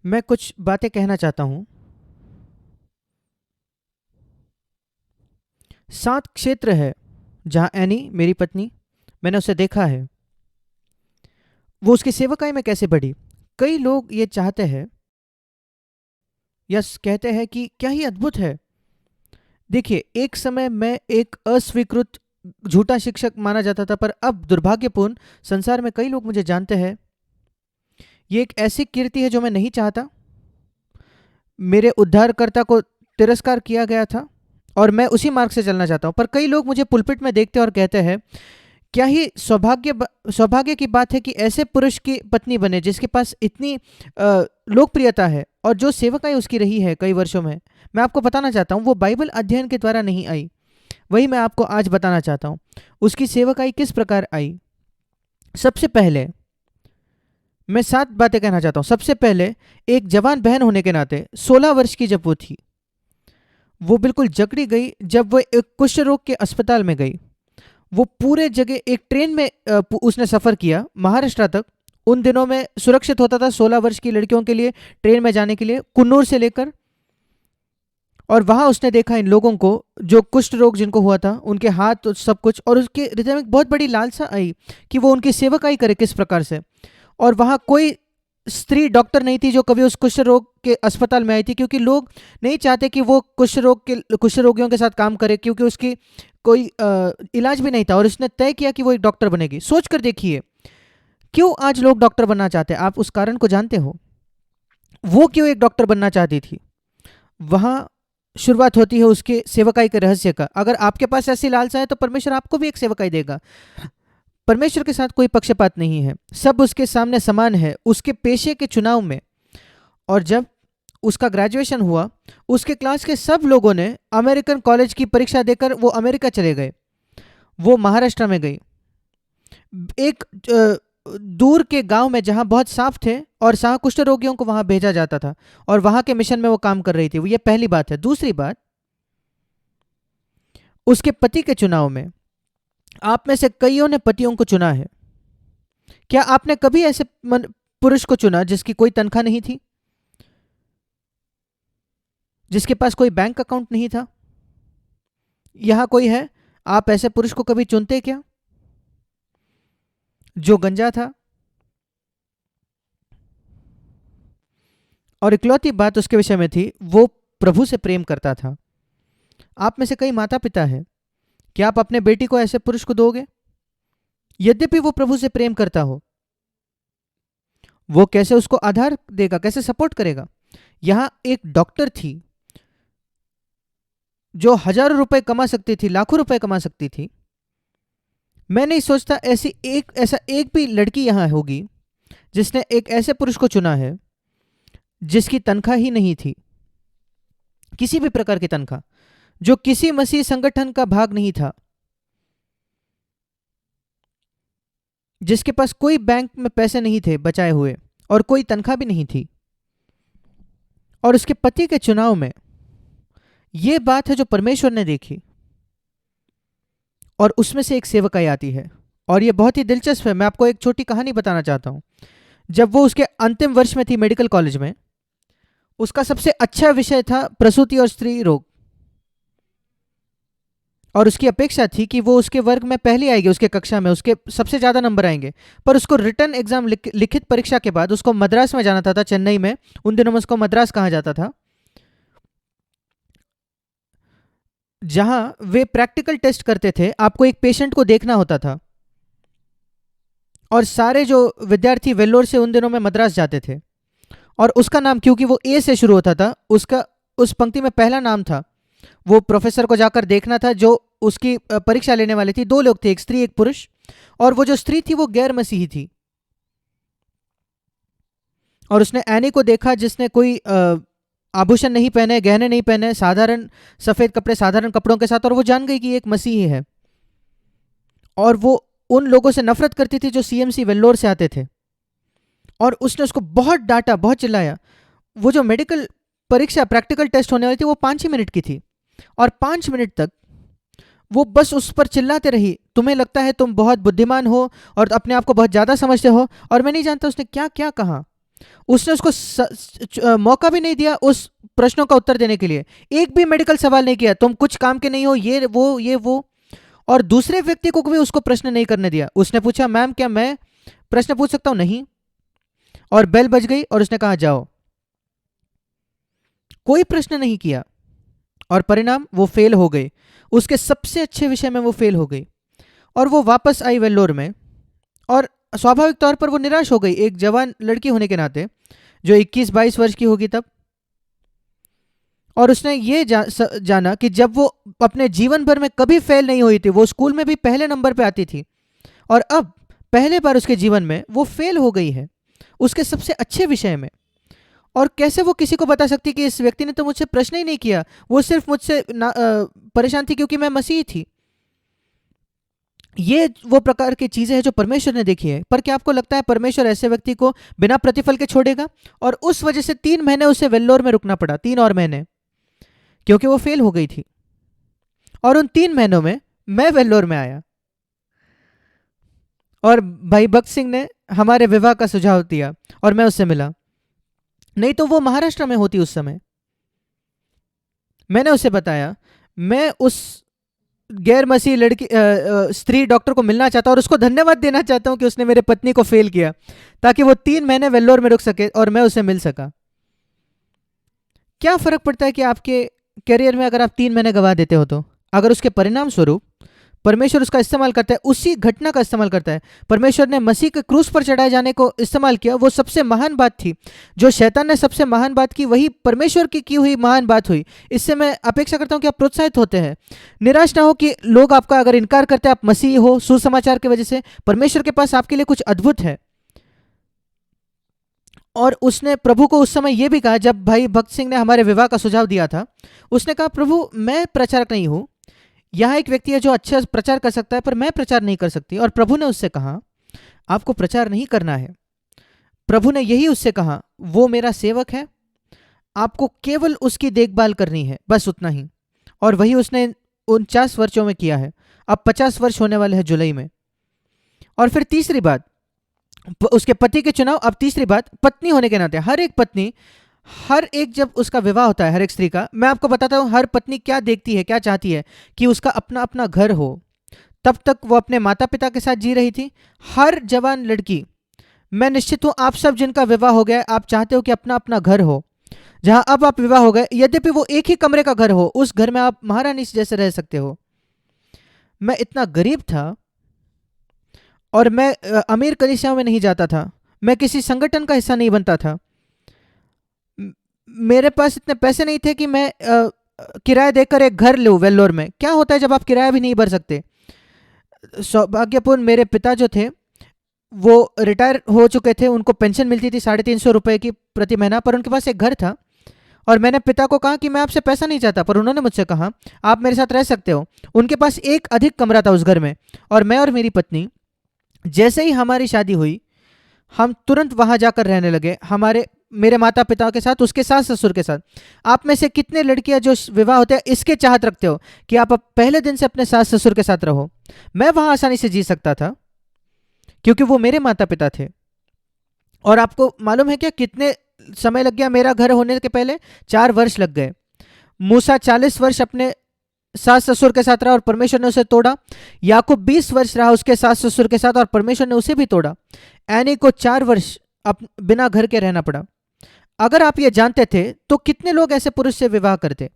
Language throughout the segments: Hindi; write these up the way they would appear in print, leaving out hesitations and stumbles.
मैं कुछ बातें कहना चाहता हूँ। 7 क्षेत्र है जहाँ एनी मेरी पत्नी, मैंने उसे देखा है, वो उसकी सेवकाई में कैसे बढ़ी। कई लोग ये चाहते हैं या कहते हैं कि क्या ही अद्भुत है। देखिए, एक समय मैं एक अस्वीकृत झूठा शिक्षक माना जाता था, पर अब दुर्भाग्यपूर्ण संसार में कई लोग मुझे जानते हैं। ये एक ऐसी कीर्ति है जो मैं नहीं चाहता। मेरे उद्धारकर्ता को तिरस्कार किया गया था और मैं उसी मार्ग से चलना चाहता हूँ, पर कई लोग मुझे पुलपिट में देखते हैं और कहते हैं क्या ही सौभाग्य की बात है कि ऐसे पुरुष की पत्नी बने जिसके पास इतनी लोकप्रियता है और जो सेवकाई उसकी रही है कई वर्षों में। मैं आपको बताना चाहता हूँ वो बाइबल अध्ययन के द्वारा नहीं आई, वही मैं आपको आज बताना चाहता हूँ। उसकी सेवकाई किस प्रकार आई। सबसे पहले मैं 7 बातें कहना चाहता हूँ। सबसे पहले, एक जवान बहन होने के नाते 16 वर्ष की जब वो थी, वो बिल्कुल जकड़ी गई जब वो एक कुष्ठ रोग के अस्पताल में गई। वो पूरे जगह एक ट्रेन में उसने सफ़र किया महाराष्ट्र तक। उन दिनों में सुरक्षित होता था 16 वर्ष की लड़कियों के लिए ट्रेन में जाने के लिए, कुन्नूर से लेकर। और वहां उसने देखा इन लोगों को जो कुष्ठ रोग जिनको हुआ था, उनके हाथ और सब कुछ, और उसके हृदय में बहुत बड़ी लालसा आई कि वो उनकी सेवकाई करे किस प्रकार से। और वहां कोई स्त्री डॉक्टर नहीं थी जो कभी उस कुष्ठ रोग के अस्पताल में आई थी, क्योंकि लोग नहीं चाहते कि वो कुष्ठ रोगियों के साथ काम करे, क्योंकि उसकी कोई इलाज भी नहीं था। और उसने तय किया कि वो एक डॉक्टर बनेगी। सोच कर देखिए क्यों आज लोग डॉक्टर बनना चाहते हैं। आप उस कारण को जानते हो, वो क्यों एक डॉक्टर बनना चाहती थी। वहां शुरुआत होती है उसके सेवकाई के रहस्य का। अगर आपके पास ऐसी लालसा है तो परमेश्वर आपको भी एक सेवकाई देगा। परमेश्वर के साथ कोई पक्षपात नहीं है, सब उसके सामने समान है उसके पेशे के चुनाव में। और जब उसका ग्रेजुएशन हुआ, उसके क्लास के सब लोगों ने अमेरिकन कॉलेज की परीक्षा देकर वो अमेरिका चले गए। वो महाराष्ट्र में गई, एक दूर के गांव में जहां बहुत सांप थे और कुष्ठ रोगियों को वहां भेजा जाता था, और वहां के मिशन में वो काम कर रही थी। वो ये पहली बात है। दूसरी बात, उसके पति के चुनाव में आप में से कईयों ने पतियों को चुना है। क्या आपने कभी ऐसे पुरुष को चुना जिसकी कोई तनख्वाह नहीं थी, जिसके पास कोई बैंक अकाउंट नहीं था। यहां कोई है, आप ऐसे पुरुष को कभी चुनते क्या, जो गंजा था। और इकलौती बात उसके विषय में थी, वो प्रभु से प्रेम करता था। आप में से कई माता पिता है, क्या आप अपने बेटी को ऐसे पुरुष को दोगे। यद्यपि वो प्रभु से प्रेम करता हो, वो कैसे उसको आधार देगा, कैसे सपोर्ट करेगा। यहां एक डॉक्टर थी जो हजारों रुपए कमा सकती थी, लाखों रुपए कमा सकती थी। मैं नहीं सोचता ऐसा एक भी लड़की यहां होगी जिसने एक ऐसे पुरुष को चुना है जिसकी तनख्वाह ही नहीं थी, किसी भी प्रकार की तनख्वाह, जो किसी मसीह संगठन का भाग नहीं था, जिसके पास कोई बैंक में पैसे नहीं थे बचाए हुए और कोई तनख्वाह भी नहीं थी। और उसके पति के चुनाव में यह बात है जो परमेश्वर ने देखी, और उसमें से एक सेवकाई आती है। और यह बहुत ही दिलचस्प है। मैं आपको एक छोटी कहानी बताना चाहता हूं। जब वो उसके अंतिम वर्ष में थी मेडिकल कॉलेज में, उसका सबसे अच्छा विषय था प्रसूति और स्त्री रोग, और उसकी अपेक्षा थी कि वो उसके वर्ग में पहली आएगी, उसके कक्षा में उसके सबसे ज़्यादा नंबर आएंगे। पर उसको रिटर्न एग्जाम लिखित परीक्षा के बाद उसको मद्रास में जाना था चेन्नई में। उन दिनों में उसको मद्रास कहा जाता था, जहां वे प्रैक्टिकल टेस्ट करते थे। आपको एक पेशेंट को देखना होता था, और सारे जो विद्यार्थी वेल्लोर से उन दिनों में मद्रास जाते थे। और उसका नाम, क्योंकि वो ए से शुरू होता था, उसका उस पंक्ति में पहला नाम था। वो प्रोफेसर को जाकर देखना था जो उसकी परीक्षा लेने वाले थी। 2 लोग थे, एक स्त्री एक पुरुष, और वो जो स्त्री थी वो गैर मसीही थी। और उसने एनी को देखा जिसने कोई आभूषण नहीं पहने, गहने नहीं पहने, साधारण सफ़ेद कपड़े, साधारण कपड़ों के साथ, और वो जान गई कि एक मसीही है। और वो उन लोगों से नफरत करती थी जो सीएमसी वेल्लोर से आते थे, और उसने उसको बहुत डांटा, बहुत चिल्लाया। वो जो मेडिकल परीक्षा प्रैक्टिकल टेस्ट होने वाली थी वो 5 ही मिनट की थी, और 5 मिनट तक वो बस उस पर चिल्लाते रही, तुम्हें लगता है तुम बहुत बुद्धिमान हो और अपने आप को बहुत ज़्यादा समझते हो। और मैं नहीं जानता उसने क्या क्या कहा, उसने उसको मौका भी नहीं दिया उस प्रश्नों का उत्तर देने के लिए। एक भी मेडिकल सवाल नहीं किया, तुम कुछ काम के नहीं हो, ये वो। और दूसरे व्यक्ति को भी उसको प्रश्न नहीं करने दिया। उसने पूछा, मैम क्या मैं प्रश्न पूछ सकता हूं? नहीं। और बेल बज गई और उसने कहा जाओ। कोई प्रश्न नहीं किया और परिणाम वो फेल हो गई। उसके सबसे अच्छे विषय में वो फेल हो गई और वो वापस आई वेल्लोर में। और स्वाभाविक तौर पर वो निराश हो गई, एक जवान लड़की होने के नाते, जो 21-22 वर्ष की होगी तब। और उसने ये जाना कि जब वो अपने जीवन भर में कभी फेल नहीं हुई थी, वो स्कूल में भी पहले नंबर पे आती थी, और अब पहले बार उसके जीवन में वो फेल हो गई है उसके सबसे अच्छे विषय में। और कैसे वो किसी को बता सकती कि इस व्यक्ति ने तो मुझसे प्रश्न ही नहीं किया, वो सिर्फ मुझसे परेशान थी क्योंकि मैं मसीही थी। ये वो प्रकार की चीजें हैं जो परमेश्वर ने देखी है। पर क्या आपको लगता है परमेश्वर ऐसे व्यक्ति को बिना प्रतिफल के छोड़ेगा? और उस वजह से 3 महीने उसे वेल्लोर में रुकना पड़ा, 3 और महीने, क्योंकि वो फेल हो गई थी। और उन 3 महीनों में मैं वेल्लोर में आया और भाई भक्त सिंह ने हमारे विवाह का सुझाव दिया और मैं उससे मिला। नहीं तो वो महाराष्ट्र में होती उस समय। मैंने उसे बताया, मैं उस गैर मसीह लड़की स्त्री डॉक्टर को मिलना चाहता हूं और उसको धन्यवाद देना चाहता हूं कि उसने मेरे पत्नी को फेल किया, ताकि वो 3 महीने वेल्लोर में रुक सके और मैं उसे मिल सका। क्या फर्क पड़ता है कि आपके करियर में अगर आप 3 महीने गवा देते हो, तो अगर उसके परिणाम स्वरूप परमेश्वर उसका इस्तेमाल करता है, उसी घटना का इस्तेमाल करता है। परमेश्वर ने मसीह के क्रूस पर चढ़ाए जाने को इस्तेमाल किया, वो सबसे महान बात थी। जो शैतान ने सबसे महान बात की, वही परमेश्वर की हुई महान बात हुई। इससे मैं अपेक्षा करता हूं कि आप प्रोत्साहित होते हैं। निराश ना हो कि लोग आपका अगर इनकार करते हैं, आप मसीह हो, सुसमाचार की वजह से परमेश्वर के पास आपके लिए कुछ अद्भुत है। और उसने प्रभु को उस समय यह भी कहा, जब भाई भक्त सिंह ने हमारे विवाह का सुझाव दिया था, उसने कहा, प्रभु मैं प्रचारक नहीं हूं, यहाँ एक व्यक्ति है जो अच्छा प्रचार कर सकता है, पर मैं प्रचार नहीं कर सकती। और प्रभु ने उससे कहा, आपको प्रचार नहीं करना है। प्रभु ने यही उससे कहा, वो मेरा सेवक है, आपको केवल उसकी देखभाल करनी है, बस उतना ही। और वही उसने 49 वर्षों में किया है। अब 50 वर्ष होने वाले हैं जुलाई में। और फिर तीसरी बात, उसके पति के चुनाव। अब तीसरी बात, पत्नी होने के नाते हर एक पत्नी, हर एक, जब उसका विवाह होता है हर एक स्त्री का, मैं आपको बताता हूं हर पत्नी क्या देखती है, क्या चाहती है, कि उसका अपना अपना घर हो। तब तक वो अपने माता पिता के साथ जी रही थी। हर जवान लड़की, मैं निश्चित हूं आप सब जिनका विवाह हो गया, आप चाहते हो कि अपना अपना घर हो। जहां अब आप विवाह हो गए, यद्यपि वो एक ही कमरे का घर हो, उस घर में आप महारानी जैसे रह सकते हो। मैं इतना गरीब था और मैं अमीर कलीसियाओं में नहीं जाता था, मैं किसी संगठन का हिस्सा नहीं बनता था, मेरे पास इतने पैसे नहीं थे कि मैं किराया देकर एक घर लूँ वेल्लोर में। क्या होता है जब आप किराया भी नहीं भर सकते? सौभाग्यपूर्ण मेरे पिता जो थे वो रिटायर हो चुके थे, उनको पेंशन मिलती थी 350 रुपये की प्रति महीना, पर उनके पास एक घर था। और मैंने पिता को कहा कि मैं आपसे पैसा नहीं चाहता, पर उन्होंने मुझसे कहा आप मेरे साथ रह सकते हो। उनके पास एक अधिक कमरा था उस घर में। और मैं और मेरी पत्नी, जैसे ही हमारी शादी हुई, हम तुरंत वहां जाकर रहने लगे, हमारे मेरे माता पिता के साथ, उसके सास ससुर के साथ। आप में से कितने लड़कियां जो विवाह होते हैं इसके चाहत रखते हो कि आप पहले दिन से अपने सास ससुर के साथ रहो? मैं वहां आसानी से जी सकता था क्योंकि वो मेरे माता पिता थे। और आपको मालूम है क्या कितने समय लग गया मेरा घर होने के पहले? 4 वर्ष लग गए। मूसा 40 वर्ष अपने सास ससुर के साथ रहा और परमेश्वर ने उसे तोड़ा। याकूब 20 वर्ष रहा उसके सास ससुर के साथ और परमेश्वर ने उसे भी तोड़ा। एनी को 4 वर्ष बिना घर के रहना पड़ा। अगर आप ये जानते थे तो कितने लोग ऐसे पुरुष से विवाह करते?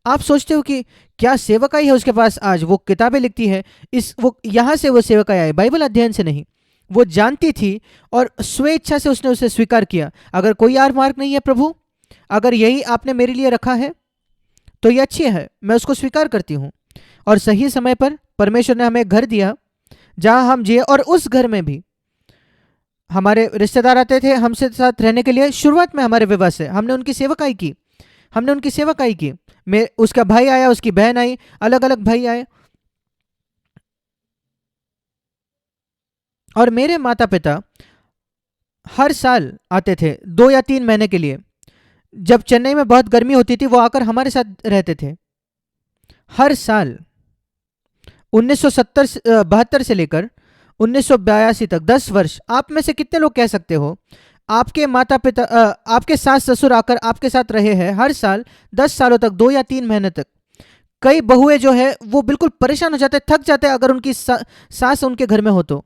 आप सोचते हो कि क्या सेवकाई है उसके पास, आज वो किताबें लिखती है, इस वो यहाँ से वो सेवकाई आई, बाइबल अध्ययन से नहीं। वो जानती थी और स्वेच्छा से उसने उसे स्वीकार किया। अगर कोई आर मार्ग नहीं है प्रभु, अगर यही आपने मेरे लिए रखा है तो ये अच्छी है, मैं उसको स्वीकार करती हूँ। और सही समय पर परमेश्वर ने हमें घर दिया जहां हम जिए। और उस घर में भी हमारे रिश्तेदार आते थे हमसे साथ रहने के लिए। शुरुआत में हमारे विवाह से हमने उनकी सेवकाई की, हमने उनकी सेवकाई की। उसका भाई आया, उसकी बहन आई, अलग अलग भाई आए। और मेरे माता पिता हर साल आते थे 2 या 3 महीने के लिए। जब चेन्नई में बहुत गर्मी होती थी वो आकर हमारे साथ रहते थे हर साल। 1972 से लेकर 1982 तक 10 वर्ष। आप में से कितने लोग कह सकते हो आपके माता पिता आपके सास ससुर आकर आपके साथ रहे हैं हर साल 10 सालों तक, 2 या 3 महीने तक। कई बहुएं जो है वो बिल्कुल परेशान हो जाते, थक जाते हैं अगर उनकी सास उनके घर में हो तो।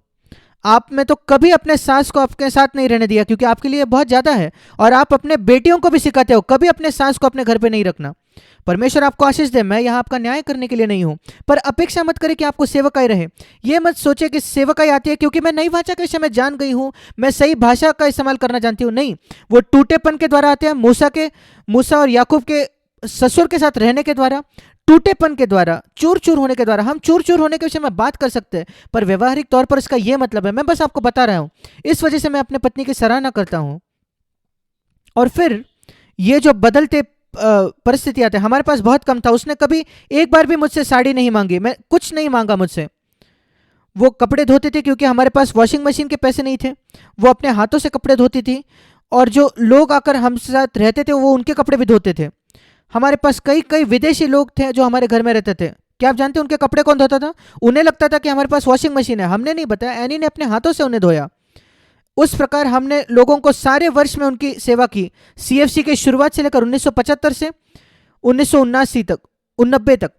आप में तो कभी अपने सास को आपके साथ नहीं रहने दिया क्योंकि आपके लिए बहुत ज़्यादा है, और आप अपने बेटियों को भी सिखाते हो कभी अपने सास को अपने घर पे नहीं रखना। परमेश्वर आपको आशीष दे, मैं यहाँ आपका न्याय करने के लिए नहीं हूँ, पर अपेक्षा मत करें कि आपको सेवकाई रहे। ये मत सोचे कि सेवकाई आती है क्योंकि मैं नई भाषा के विषय में जान गई हूँ, मैं सही भाषा का इस्तेमाल करना जानती हूँ। नहीं, वो टूटेपन के द्वारा आते हैं। मूसा और याकूब के ससुर के साथ रहने के द्वारा, टूटेपन के द्वारा, चूर चूर होने के द्वारा। हम चूर चूर होने के विषय में बात कर सकते हैं, पर व्यवहारिक तौर पर इसका यह मतलब है, मैं बस आपको बता रहा हूं। इस वजह से मैं अपने पत्नी की सराहना करता हूं। और फिर ये जो बदलते परिस्थिति आते, हमारे पास बहुत कम था, उसने कभी एक बार भी मुझसे साड़ी नहीं मांगी, मैं कुछ नहीं मांगा मुझसे। वो कपड़े धोते थे क्योंकि हमारे पास वॉशिंग मशीन के पैसे नहीं थे, वो अपने हाथों से कपड़े धोती थी, और जो लोग आकर हमसे साथ रहते थे वो उनके कपड़े भी धोते थे। हमारे पास कई कई विदेशी लोग थे जो हमारे घर में रहते थे। क्या आप जानते हैं उनके कपड़े कौन धोता था? उन्हें लगता था कि हमारे पास वॉशिंग मशीन है, हमने नहीं बताया, एनी ने अपने हाथों से उन्हें धोया। उस प्रकार हमने लोगों को सारे वर्ष में उनकी सेवा की। सीएफसी के शुरुआत से लेकर 1975 से 1979 तक, 1990 तक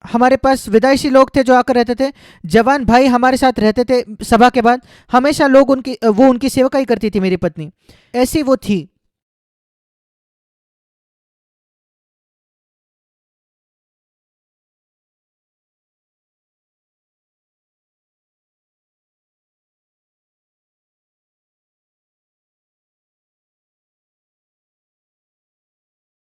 हमारे पास विदेशी लोग थे जो आकर रहते थे। जवान भाई हमारे साथ रहते थे सभा के बाद, हमेशा लोग उनकी सेवकाई करती थी मेरी पत्नी, ऐसी वो थी।